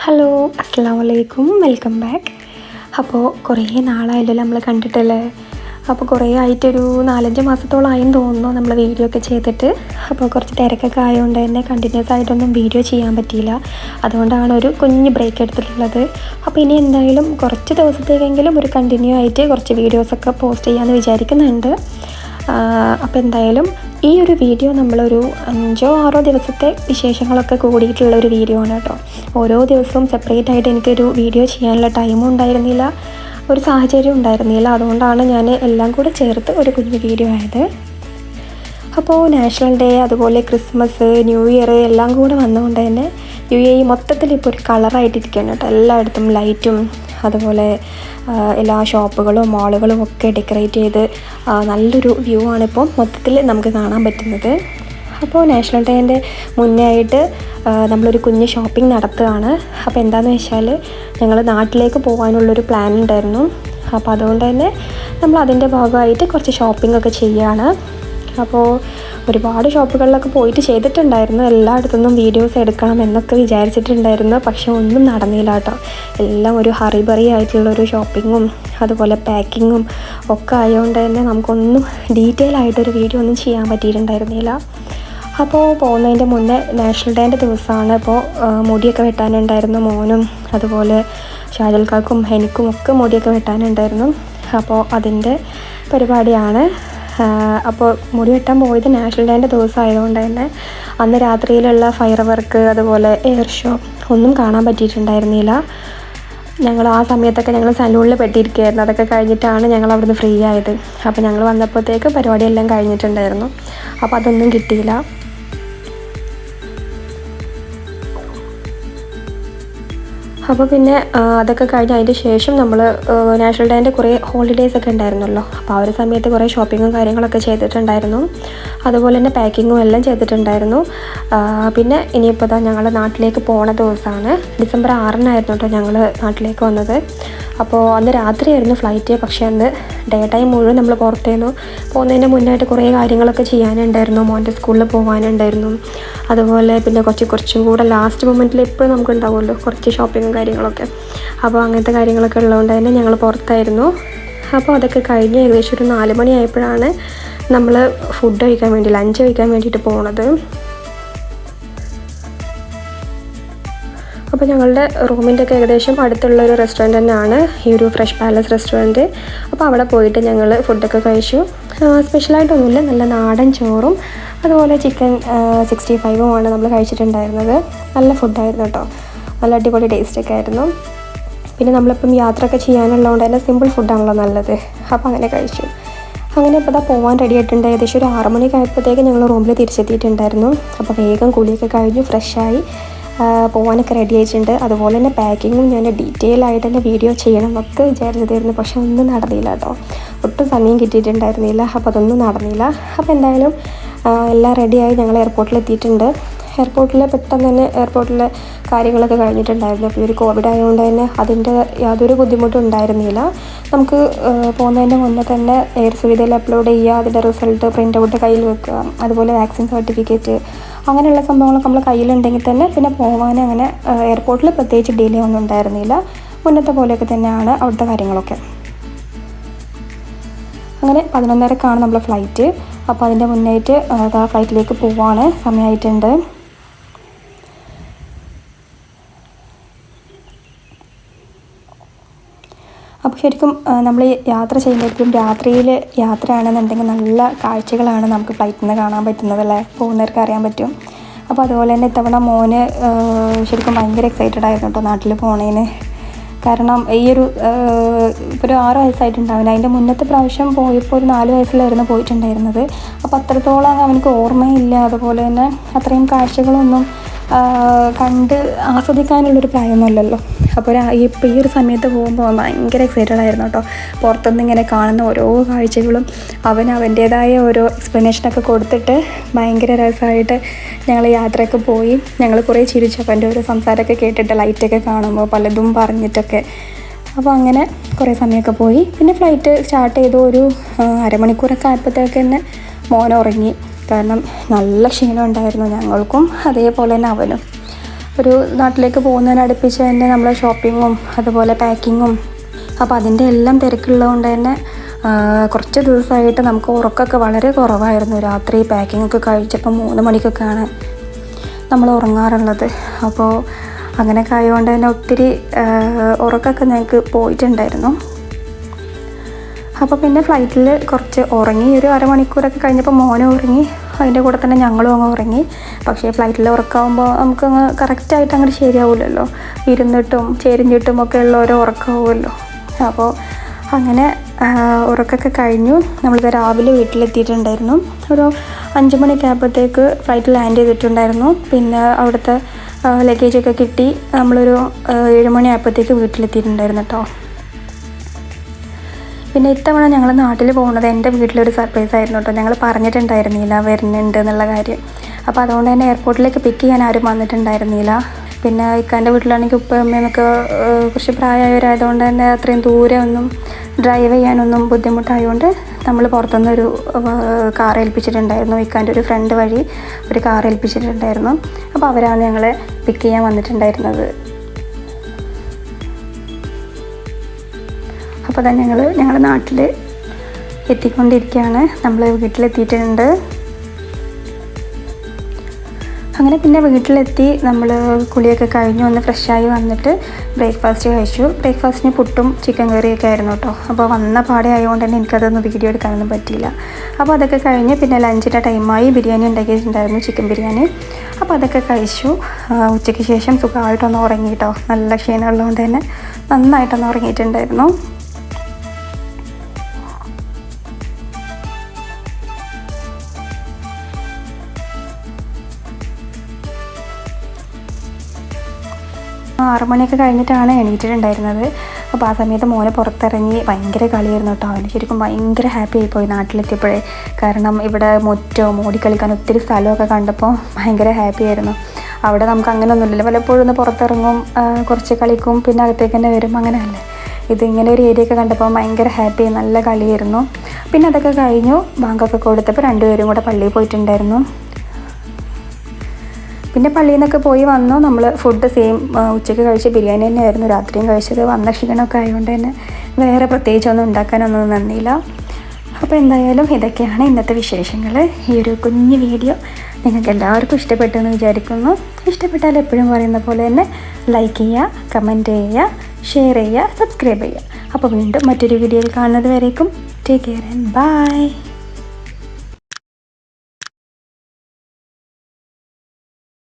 Hello, അസ്സലാമു അലൈക്കും, welcome back. അപ്പോൾ കുറേ നാളായല്ലോ നമ്മൾ കണ്ടിട്ടല്ലേ. അപ്പോൾ കുറേ ആയിട്ടൊരു 4-5 മാസത്തോളമായെന്ന് തോന്നുന്നു നമ്മൾ വീഡിയോ ഒക്കെ ചെയ്തിട്ട്. അപ്പോൾ കുറച്ച് തിരക്കൊക്കെ ആയതുകൊണ്ട് തന്നെ കണ്ടിന്യൂസ് ആയിട്ടൊന്നും വീഡിയോ ചെയ്യാൻ പറ്റിയില്ല. അതുകൊണ്ടാണ് ഒരു കുഞ്ഞ് ബ്രേക്ക് എടുത്തിട്ടുള്ളത്. അപ്പോൾ ഇനി എന്തായാലും കുറച്ച് ദിവസത്തേക്കെങ്കിലും ഒരു കണ്ടിന്യൂ ആയിട്ട് കുറച്ച് വീഡിയോസൊക്കെ പോസ്റ്റ് ചെയ്യാമെന്ന് വിചാരിക്കുന്നുണ്ട്. അപ്പോൾ എന്തായാലും ഈ ഒരു വീഡിയോ നമ്മളൊരു 5-6 ദിവസത്തെ വിശേഷങ്ങളൊക്കെ കൂടിയിട്ടുള്ളൊരു വീഡിയോ ആണ് കേട്ടോ. ഓരോ ദിവസവും സെപ്പറേറ്റ് ആയിട്ട് എനിക്കൊരു വീഡിയോ ചെയ്യാനുള്ള ടൈമും ഉണ്ടായിരുന്നില്ല, ഒരു സാഹചര്യം ഉണ്ടായിരുന്നില്ല. അതുകൊണ്ടാണ് ഞാൻ എല്ലാം കൂടെ ചേർത്ത് ഒരു കുഞ്ഞു വീഡിയോ ആയത്. അപ്പോൾ നാഷണൽ ഡേ, അതുപോലെ ക്രിസ്മസ്, ന്യൂ ഇയർ എല്ലാം കൂടെ വന്നുകൊണ്ട് തന്നെ UAE മൊത്തത്തിൽ ഇപ്പോൾ ഒരു കളറായിട്ടിരിക്കുകയാണ് കേട്ടോ. എല്ലായിടത്തും ലൈറ്റും അതുപോലെ എല്ലാ ഷോപ്പുകളും മാളുകളും ഒക്കെ ഡെക്കറേറ്റ് ചെയ്ത് നല്ലൊരു വ്യൂ ആണിപ്പോൾ മൊത്തത്തിൽ നമുക്ക് കാണാൻ പറ്റുന്നത്. അപ്പോൾ നാഷണൽ ഡേൻ്റെ മുന്നേ ആയിട്ട് നമ്മളൊരു കുഞ്ഞ് ഷോപ്പിംഗ് നടത്തുകയാണ്. അപ്പോൾ എന്താണെന്ന് വെച്ചാൽ ഞങ്ങൾ നാട്ടിലേക്ക് പോകാനുള്ളൊരു പ്ലാൻ ഉണ്ടായിരുന്നു. അപ്പോൾ അതുകൊണ്ട് തന്നെ നമ്മൾ അതിൻ്റെ ഭാഗമായിട്ട് കുറച്ച് ഷോപ്പിംഗ് ഒക്കെ ചെയ്യുകയാണ്. അപ്പോൾ ഒരുപാട് ഷോപ്പുകളിലൊക്കെ പോയിട്ട് ചെയ്തിട്ടുണ്ടായിരുന്നു. എല്ലായിടത്തുനിന്നും വീഡിയോസ് എടുക്കണം എന്നൊക്കെ വിചാരിച്ചിട്ടുണ്ടായിരുന്നു. പക്ഷെ ഒന്നും നടന്നില്ല കേട്ടോ. എല്ലാം ഒരു ഹറിബറി ആയിട്ടുള്ളൊരു ഷോപ്പിങ്ങും അതുപോലെ പാക്കിങ്ങും ഒക്കെ ആയതുകൊണ്ട് തന്നെ നമുക്കൊന്നും ഡീറ്റെയിൽ ആയിട്ടൊരു വീഡിയോ ഒന്നും ചെയ്യാൻ പറ്റിയിട്ടുണ്ടായിരുന്നില്ല. അപ്പോൾ പോകുന്നതിൻ്റെ മുന്നേ നാഷണൽ ഡേൻ്റെ ദിവസമാണ്. അപ്പോൾ മുടിയൊക്കെ വെട്ടാനുണ്ടായിരുന്നു മോനും അതുപോലെ ഷാജൽക്കാർക്കും എനിക്കും ഒക്കെ മുടിയൊക്കെ വെട്ടാനുണ്ടായിരുന്നു. അപ്പോൾ അതിൻ്റെ പരിപാടിയാണ്. അപ്പോൾ മുടി വെട്ടാൻ പോയത് നാഷണൽ ഡേൻ്റെ ദിവസം ആയതുകൊണ്ട് തന്നെ അന്ന് രാത്രിയിലുള്ള ഫയർ വർക്ക് അതുപോലെ എയർ ഷോ ഒന്നും കാണാൻ പറ്റിയിട്ടുണ്ടായിരുന്നില്ല. ഞങ്ങൾ ആ സമയത്തൊക്കെ ഞങ്ങൾ സലൂണിൽ പെട്ടിരിക്കുകയായിരുന്നു. അതൊക്കെ കഴിഞ്ഞിട്ടാണ് ഞങ്ങൾ അവിടുന്ന് ഫ്രീ ആയത്. അപ്പോൾ ഞങ്ങൾ വന്നപ്പോഴത്തേക്ക് പരിപാടിയെല്ലാം കഴിഞ്ഞിട്ടുണ്ടായിരുന്നു. അപ്പോൾ അതൊന്നും കിട്ടിയില്ല. അപ്പോൾ പിന്നെ അതൊക്കെ കഴിഞ്ഞ് അതിൻ്റെ ശേഷം നമ്മൾ നാഷണൽ ഡേൻ്റെ കുറേ ഹോളിഡേയ്സ് ഒക്കെ ഉണ്ടായിരുന്നല്ലോ. അപ്പോൾ ആ ഒരു സമയത്ത് കുറേ ഷോപ്പിങ്ങും കാര്യങ്ങളൊക്കെ ചെയ്തിട്ടുണ്ടായിരുന്നു. അതുപോലെ തന്നെ പാക്കിങ്ങും എല്ലാം ചെയ്തിട്ടുണ്ടായിരുന്നു. പിന്നെ ഇനിയിപ്പോൾ ഞങ്ങൾ നാട്ടിലേക്ക് പോണ ദിവസമാണ്. ഡിസംബർ 6-നായിരുന്നു കേട്ടോ ഞങ്ങൾ നാട്ടിലേക്ക് വന്നത്. അപ്പോൾ അന്ന് രാത്രിയായിരുന്നു ഫ്ലൈറ്റ്. പക്ഷേ അന്ന് ഡേ ടൈം മുഴുവൻ നമ്മൾ പുറത്തേന്നു. പോകുന്നതിൻ്റെ മുന്നായിട്ട് കുറേ കാര്യങ്ങളൊക്കെ ചെയ്യാനുണ്ടായിരുന്നു. മോൻ്റെ സ്കൂളിൽ പോകാനുണ്ടായിരുന്നു. അതുപോലെ പിന്നെ കുറച്ചും കൂടെ ലാസ്റ്റ് മൊമെൻറ്റിൽ എപ്പോഴും നമുക്ക് ഉണ്ടാവുമല്ലോ കുറച്ച് ഷോപ്പിങ്ങും കാര്യങ്ങളൊക്കെ. അപ്പോൾ അങ്ങനത്തെ കാര്യങ്ങളൊക്കെ ഉള്ളതുകൊണ്ട് തന്നെ ഞങ്ങൾ പുറത്തായിരുന്നു. അപ്പോൾ അതൊക്കെ കഴിഞ്ഞ് ഏകദേശം ഒരു 4 മണിയായപ്പോഴാണ് നമ്മൾ ലഞ്ച് കഴിക്കാൻ വേണ്ടിയിട്ട് പോണത്. അപ്പോൾ ഞങ്ങളുടെ റൂമിൻ്റെ ഒക്കെ ഏകദേശം അടുത്തുള്ളൊരു റെസ്റ്റോറൻറ്റ് തന്നെയാണ് ഈ ഒരു ഫ്രഷ് പാലസ് റെസ്റ്റോറൻറ്റ്. അപ്പോൾ അവിടെ പോയിട്ട് ഞങ്ങൾ ഫുഡൊക്കെ കഴിച്ചു. സ്പെഷ്യലായിട്ടൊന്നുമില്ല, നല്ല നാടൻ ചോറും അതുപോലെ ചിക്കൻ 65ഉമാണ് നമ്മൾ കഴിച്ചിട്ടുണ്ടായിരുന്നത്. നല്ല ഫുഡായിരുന്നു കേട്ടോ, നല്ല അടിപൊളി ടേസ്റ്റൊക്കെ ആയിരുന്നു. പിന്നെ നമ്മളിപ്പം യാത്രയൊക്കെ ചെയ്യാനുള്ളതുകൊണ്ട് തന്നെ സിമ്പിൾ ഫുഡാണല്ലോ നല്ലത്. അപ്പോൾ അങ്ങനെ കഴിച്ചു. അങ്ങനെ ഇപ്പോൾ പോകാൻ റെഡി ആയിട്ടുണ്ട്. ഏകദേശം ഒരു 6 മണിയൊക്കെ ആയപ്പോഴത്തേക്ക് ഞങ്ങൾ റൂമിൽ തിരിച്ചെത്തിയിട്ടുണ്ടായിരുന്നു. അപ്പോൾ വേഗം കുളിയൊക്കെ കഴിഞ്ഞു ഫ്രഷായി പോകാനൊക്കെ റെഡി ആയിട്ടുണ്ട്. അതുപോലെ തന്നെ പാക്കിങ്ങും ഞാൻ ഡീറ്റെയിൽ ആയിട്ട് തന്നെ വീഡിയോ ചെയ്യണം എന്നൊക്കെ വിചാരിച്ചതായിരുന്നു. പക്ഷെ ഒന്നും നടന്നില്ല കേട്ടോ, ഒട്ടും സമയം കിട്ടിയിട്ടുണ്ടായിരുന്നില്ല. അപ്പോൾ അതൊന്നും നടന്നില്ല. അപ്പോൾ എന്തായാലും എല്ലാം റെഡിയായി ഞങ്ങൾ എയർപോർട്ടിൽ എത്തിയിട്ടുണ്ട്. പെട്ടെന്ന് തന്നെ എയർപോർട്ടിലെ കാര്യങ്ങളൊക്കെ കഴിഞ്ഞിട്ടുണ്ടായിരുന്നു. അപ്പോൾ ഈ ഒരു കോവിഡ് ആയതുകൊണ്ട് തന്നെ അതിൻ്റെ യാതൊരു ബുദ്ധിമുട്ടും ഉണ്ടായിരുന്നില്ല. നമുക്ക് പോകുന്നതിൻ്റെ മുന്നേ തന്നെ എയർ സുവിധയിൽ അപ്ലോഡ് ചെയ്യുക, അതിൻ്റെ റിസൾട്ട് പ്രിൻ്റ് ഔട്ട് കയ്യിൽ വെക്കുക, അതുപോലെ വാക്സിൻ സർട്ടിഫിക്കറ്റ് അങ്ങനെയുള്ള സംഭവങ്ങളൊക്കെ നമ്മൾ കയ്യിലുണ്ടെങ്കിൽ തന്നെ പിന്നെ പോകാൻ അങ്ങനെ എയർപോർട്ടിൽ പ്രത്യേകിച്ച് ഡിലേ ഒന്നും ഉണ്ടായിരുന്നില്ല. മുന്നത്തെ പോലെയൊക്കെ തന്നെയാണ് അവിടുത്തെ കാര്യങ്ങളൊക്കെ. അങ്ങനെ 11:30ക്കാണ് നമ്മൾ ഫ്ലൈറ്റ്. അപ്പോൾ അതിൻ്റെ മുന്നായിട്ട് ഫ്ലൈറ്റിലേക്ക് പോവാണ്, സമയമായിട്ടുണ്ട്. അപ്പോൾ ശരിക്കും നമ്മൾ യാത്ര ചെയ്യുമ്പോഴേക്കും രാത്രിയിൽ യാത്രയാണെന്നുണ്ടെങ്കിൽ നല്ല കാഴ്ചകളാണ് നമുക്ക് ഫ്ലൈറ്റിൽ നിന്ന് കാണാൻ പറ്റുന്നത് അല്ലേ, പോകുന്നവർക്ക് അറിയാൻ പറ്റും. അപ്പോൾ അതുപോലെ തന്നെ ഇത്തവണ മോന് ശരിക്കും ഭയങ്കര എക്സൈറ്റഡ് ആയിരുന്നു കേട്ടോ നാട്ടിൽ പോണേന്. കാരണം ഈ ഒരു ഇപ്പോൾ ഒരു 6 വയസ്സായിട്ടുണ്ടാവില്ല. അതിൻ്റെ മുന്നത്തെ പ്രാവശ്യം പോയപ്പോൾ ഒരു 4 വയസ്സിലായിരുന്നു പോയിട്ടുണ്ടായിരുന്നത്. അപ്പോൾ അത്രത്തോളം അവനക്ക് ഓർമ്മയില്ല. അതുപോലെ തന്നെ അത്രയും കാഴ്ചകളൊന്നും കണ്ട് ആസ്വദിക്കാനുള്ളൊരു പ്രായമൊന്നുമല്ലല്ലോ. അപ്പോൾ ഇപ്പോൾ ഈ ഒരു സമയത്ത് പോകുമ്പോൾ ഭയങ്കര എക്സൈറ്റഡ് ആയിരുന്നു കേട്ടോ. പുറത്തുനിന്ന് ഇങ്ങനെ കാണുന്ന ഓരോ കാഴ്ചകളും അവൻ്റേതായ ഓരോ എക്സ്പ്ലനേഷനൊക്കെ കൊടുത്തിട്ട് ഭയങ്കര രസമായിട്ട് ഞങ്ങൾ യാത്രയൊക്കെ പോയി. ഞങ്ങൾ കുറേ ചിരിച്ചു. അപ്പോൾ എൻ്റെ ഓരോ സംസാരമൊക്കെ കേട്ടിട്ട് ലൈറ്റൊക്കെ കാണുമ്പോൾ പലതും പറഞ്ഞിട്ടൊക്കെ. അപ്പോൾ അങ്ങനെ കുറേ സമയമൊക്കെ പോയി. പിന്നെ ഫ്ലൈറ്റ് സ്റ്റാർട്ട് ചെയ്തു. ഒരു അരമണിക്കൂറൊക്കെ ആയപ്പോഴത്തേക്ക് തന്നെ മോൻ ഉറങ്ങി. കാരണം നല്ല ക്ഷീണം ഉണ്ടായിരുന്നു ഞങ്ങൾക്കും, അതേപോലെ തന്നെ അവനും. ഒരു നാട്ടിലേക്ക് പോകുന്നതിനടുപ്പിച്ച് തന്നെ നമ്മൾ ഷോപ്പിങ്ങും അതുപോലെ പാക്കിങ്ങും, അപ്പോൾ അതിൻ്റെ എല്ലാം തിരക്കുള്ളതുകൊണ്ട് തന്നെ കുറച്ച് ദിവസമായിട്ട് നമുക്ക് ഉറക്കമൊക്കെ വളരെ കുറവായിരുന്നു. രാത്രി പാക്കിങ്ങൊക്കെ കഴിച്ചപ്പോൾ 3 മണിക്കൊക്കെയാണ് നമ്മൾ ഉറങ്ങാറുള്ളത്. അപ്പോൾ അങ്ങനെയൊക്കെ ആയതുകൊണ്ട് തന്നെ ഒത്തിരി ഉറക്കമൊക്കെ ഞങ്ങൾക്ക് പോയിട്ടുണ്ടായിരുന്നു. അപ്പോൾ പിന്നെ ഫ്ലൈറ്റിൽ കുറച്ച് ഉറങ്ങി, ഒരു അരമണിക്കൂറൊക്കെ കഴിഞ്ഞപ്പോൾ മോനും ഉറങ്ങി, അതിൻ്റെ കൂടെ തന്നെ ഞങ്ങളും അങ്ങ് ഉറങ്ങി. പക്ഷേ ഫ്ലൈറ്റിൽ ഉറക്കമാകുമ്പോൾ നമുക്കങ്ങ് കറക്റ്റായിട്ട് അങ്ങോട്ട് ശരിയാവില്ലല്ലോ, ഇരുന്നിട്ടും ചെരിഞ്ഞിട്ടും ഒക്കെ ഉള്ള ഓരോ ഉറക്കമാവുമല്ലോ. അപ്പോൾ അങ്ങനെ ഉറക്കമൊക്കെ കഴിഞ്ഞു. നമ്മളിത് രാവിലെ വീട്ടിലെത്തിയിട്ടുണ്ടായിരുന്നു. ഒരു 5 മണിയൊക്കെ ആയപ്പോഴത്തേക്ക് ഫ്ലൈറ്റ് ലാൻഡ് ചെയ്തിട്ടുണ്ടായിരുന്നു. പിന്നെ അവിടുത്തെ ലഗേജൊക്കെ കിട്ടി നമ്മളൊരു 7 മണി ആയപ്പോഴത്തേക്ക് വീട്ടിലെത്തിയിട്ടുണ്ടായിരുന്നു കേട്ടോ. പിന്നെ ഇത്തവണ ഞങ്ങൾ നാട്ടിൽ പോകുന്നത് എൻ്റെ വീട്ടിലൊരു സർപ്രൈസ് ആയിരുന്നു കേട്ടോ. ഞങ്ങൾ പറഞ്ഞിട്ടുണ്ടായിരുന്നില്ല വരുന്നുണ്ട് എന്നുള്ള കാര്യം. അപ്പോൾ അതുകൊണ്ട് തന്നെ എയർപോർട്ടിലേക്ക് പിക്ക് ചെയ്യാൻ ആരും വന്നിട്ടുണ്ടായിരുന്നില്ല. പിന്നെ ഇക്കാൻ്റെ വീട്ടിലാണെങ്കിൽ ഉപ്പയമ്മയൊക്കെ കുറച്ച് പ്രായമായവരായതുകൊണ്ട് തന്നെ അത്രയും ദൂരെ ഒന്നും ഡ്രൈവ് ചെയ്യാനൊന്നും ബുദ്ധിമുട്ടായതുകൊണ്ട് നമ്മൾ പുറത്തുനിന്നൊരു കാർ ഏൽപ്പിച്ചിട്ടുണ്ടായിരുന്നു. ഇക്കാൻ്റെ ഒരു ഫ്രണ്ട് വഴി ഒരു കാർ ഏൽപ്പിച്ചിട്ടുണ്ടായിരുന്നു. അപ്പോൾ അവരാണ് ഞങ്ങളെ പിക്ക് ചെയ്യാൻ വന്നിട്ടുണ്ടായിരുന്നത്. അപ്പോൾ തന്നെ ഞങ്ങൾ നാട്ടിൽ എത്തിക്കൊണ്ടിരിക്കുകയാണ്. നമ്മൾ വീട്ടിലെത്തിയിട്ടുണ്ട്. അങ്ങനെ പിന്നെ വീട്ടിലെത്തി നമ്മൾ കുളിയൊക്കെ കഴിഞ്ഞ് ഒന്ന് ഫ്രഷായി വന്നിട്ട് ബ്രേക്ക്ഫാസ്റ്റ് കഴിച്ചു. ബ്രേക്ക്ഫാസ്റ്റിന് പുട്ടും ചിക്കൻ കറിയൊക്കെ ആയിരുന്നു കേട്ടോ. അപ്പോൾ വന്ന പാടെ ആയതുകൊണ്ട് തന്നെ എനിക്കതൊന്നും വീഡിയോ എടുക്കാനൊന്നും പറ്റിയില്ല. അപ്പോൾ അതൊക്കെ കഴിഞ്ഞ് പിന്നെ ലഞ്ചിൻ്റെ ടൈമായി. ബിരിയാണി ഉണ്ടാക്കിയിട്ടുണ്ടായിരുന്നു, ചിക്കൻ ബിരിയാണി. അപ്പോൾ അതൊക്കെ കഴിച്ചു. ഉച്ചയ്ക്ക് ശേഷം സുഖമായിട്ടൊന്ന് ഉറങ്ങി കേട്ടോ. നല്ല ക്ഷീണമുള്ളതുകൊണ്ട് തന്നെ നന്നായിട്ടൊന്ന് ഉറങ്ങിയിട്ടുണ്ടായിരുന്നു. മണിയൊക്കെ കഴിഞ്ഞിട്ടാണ് എണീറ്റിട്ടുണ്ടായിരുന്നത്. അപ്പോൾ ആ സമയത്ത് മോനെ പുറത്തിറങ്ങി ഭയങ്കര കളിയായിരുന്നു കേട്ടോ. അവന് ശരിക്കും ഭയങ്കര ഹാപ്പി ആയിപ്പോയി നാട്ടിലെത്തിയപ്പോഴേ. കാരണം ഇവിടെ മുറ്റവും ഓടിക്കളിക്കാൻ ഒത്തിരി സ്ഥലമൊക്കെ കണ്ടപ്പോൾ ഭയങ്കര ഹാപ്പി ആയിരുന്നു. അവിടെ നമുക്ക് അങ്ങനെയൊന്നുമില്ലല്ലോ, പലപ്പോഴും ഒന്ന് പുറത്തിറങ്ങും, കുറച്ച് കളിക്കും, പിന്നെ അകത്തേക്ക് തന്നെ വരും, അങ്ങനെയല്ലേ. ഇതിങ്ങനെ ഒരു ഏരിയയൊക്കെ കണ്ടപ്പോൾ ഭയങ്കര ഹാപ്പി, നല്ല കളിയായിരുന്നു. പിന്നെ അതൊക്കെ കഴിഞ്ഞു ബാങ്കൊക്കെ കൊടുത്തപ്പോൾ രണ്ടുപേരും കൂടെ പള്ളിയിൽ പോയിട്ടുണ്ടായിരുന്നു. പിന്നെ പള്ളിയിൽ നിന്നൊക്കെ പോയി വന്നു. നമ്മൾ ഫുഡ് സെയിം ഉച്ചയ്ക്ക് കഴിച്ച ബിരിയാണി തന്നെയായിരുന്നു രാത്രിയും കഴിച്ചത്. വന്ന ക്ഷീണമൊക്കെ ആയതുകൊണ്ട് തന്നെ വേറെ പ്രത്യേകിച്ചൊന്നും ഉണ്ടാക്കാനൊന്നും നന്നില്ല. അപ്പോൾ എന്തായാലും ഇതൊക്കെയാണ് ഇന്നത്തെ വിശേഷങ്ങൾ. ഈ ഒരു കുഞ്ഞു വീഡിയോ നിങ്ങൾക്ക് എല്ലാവർക്കും ഇഷ്ടപ്പെട്ടെന്ന് വിചാരിക്കുന്നു. ഇഷ്ടപ്പെട്ടാൽ എപ്പോഴും പറയുന്ന പോലെ തന്നെ ലൈക്ക് ചെയ്യുക, കമൻറ്റ് ചെയ്യുക, ഷെയർ ചെയ്യുക, സബ്സ്ക്രൈബ് ചെയ്യുക. അപ്പോൾ വീണ്ടും മറ്റൊരു വീഡിയോയിൽ കാണുന്നത് വരേക്കും ടേക്ക് കെയർ ആൻഡ് ബൈ.